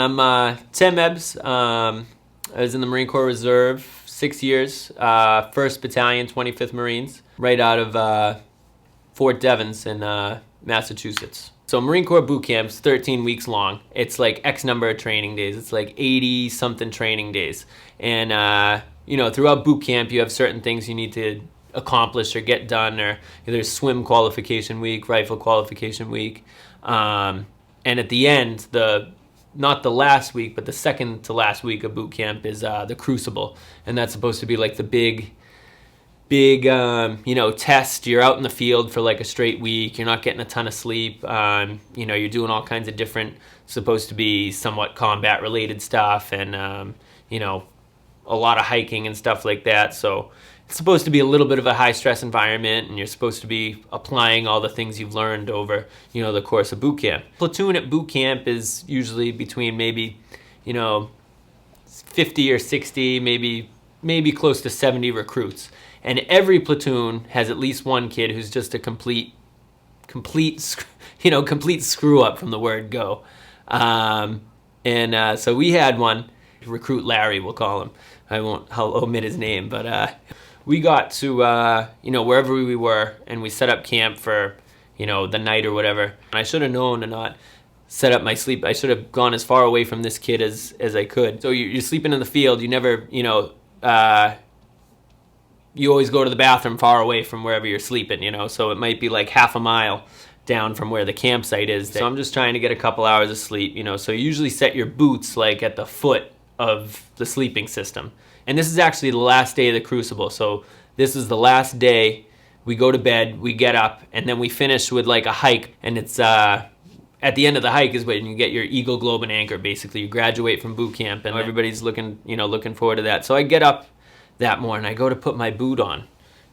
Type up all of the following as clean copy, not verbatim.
I'm Tim Ebbs. I was in the Marine Corps Reserve 6 years, 1st Battalion, 25th Marines, right out of Fort Devens in Massachusetts. So Marine Corps boot camp's 13 weeks long. It's like X number of training days. It's like 80 something training days. And throughout boot camp you have certain things you need to accomplish or get done, or there's swim qualification week, rifle qualification week. And at the end, not the last week, but the second to last week of boot camp is the Crucible. And that's supposed to be like the big test. You're out in the field for like a straight week. You're not getting a ton of sleep. You're doing all kinds of different, supposed to be somewhat combat related stuff, and a lot of hiking and stuff like that. So it's supposed to be a little bit of a high stress environment, and you're supposed to be applying all the things you've learned over the course of boot camp. Platoon at boot camp is usually between maybe 50 or 60, maybe close to 70 recruits. And every platoon has at least one kid who's just a complete screw up from the word go. So we had one, Recruit Larry, we'll call him. I'll omit his name, but we got to wherever we were, and we set up camp for the night or whatever. And I should have known to not set up my sleep. I should have gone as far away from this kid as I could. So you're sleeping in the field. You never you always go to the bathroom far away from wherever you're sleeping, so it might be like half a mile down from where the campsite is. So I'm just trying to get a couple hours of sleep, so you usually set your boots like at the foot of the sleeping system. And this is actually the last day of the Crucible. So this is the last day. We go to bed, we get up, and then we finish with like a hike. And it's at the end of the hike is when you get your Eagle, Globe, and Anchor. Basically, you graduate from boot camp, and everybody's looking forward to that. So I get up that morning, I go to put my boot on,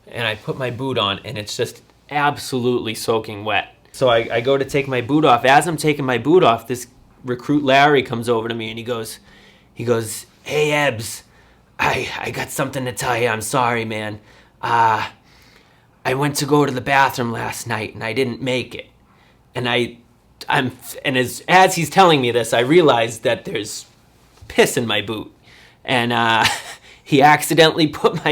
and I put my boot on, and it's just absolutely soaking wet. So I go to take my boot off. As I'm taking my boot off, this Recruit Larry comes over to me, and he goes, "Hey Ebbs, I got something to tell you. I'm sorry, man. I went to go to the bathroom last night, and I didn't make it." And as he's telling me this, I realize that there's piss in my boot, and he accidentally put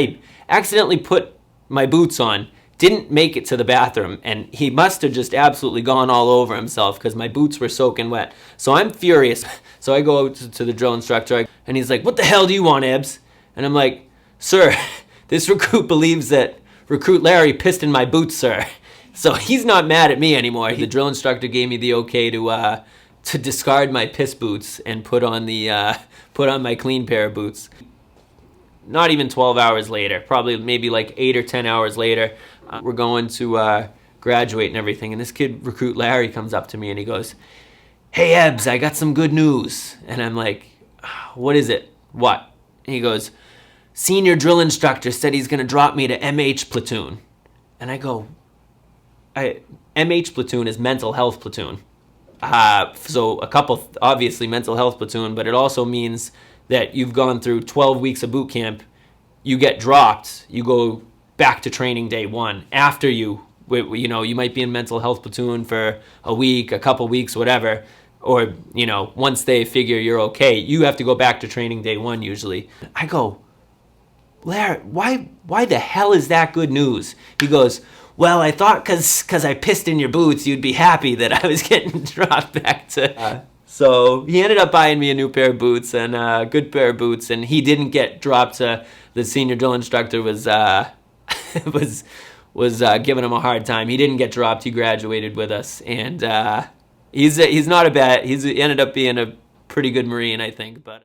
my boots on, didn't make it to the bathroom, and he must have just absolutely gone all over himself because my boots were soaking wet. So I'm furious. So I go to the drill instructor, and he's like, "What the hell do you want, Ebbs?" And I'm like, "Sir, this recruit believes that Recruit Larry pissed in my boots, sir." So he's not mad at me anymore. The drill instructor gave me the okay to discard my piss boots and put on my clean pair of boots. Not even 12 hours later, probably maybe like 8 or 10 hours later, we're going to graduate and everything. And this kid, Recruit Larry, comes up to me and he goes, "Hey Ebbs, I got some good news." And I'm like, "What is it? What?" And he goes, "Senior drill instructor said he's going to drop me to MH platoon." And I go, MH platoon is mental health platoon. So a couple, obviously mental health platoon, but it also means that you've gone through 12 weeks of boot camp, you get dropped, you go back to training day one. After you might be in mental health platoon for a week, a couple weeks, whatever, or, once they figure you're okay, you have to go back to training day one usually. I go, "Larry, why the hell is that good news?" He goes, "Well, I thought because I pissed in your boots, you'd be happy that I was getting dropped back to..." So he ended up buying me a new pair of boots, and a good pair of boots, and he didn't get dropped. The senior drill instructor was giving him a hard time. He didn't get dropped. He graduated with us, and he ended up being a pretty good Marine, I think. But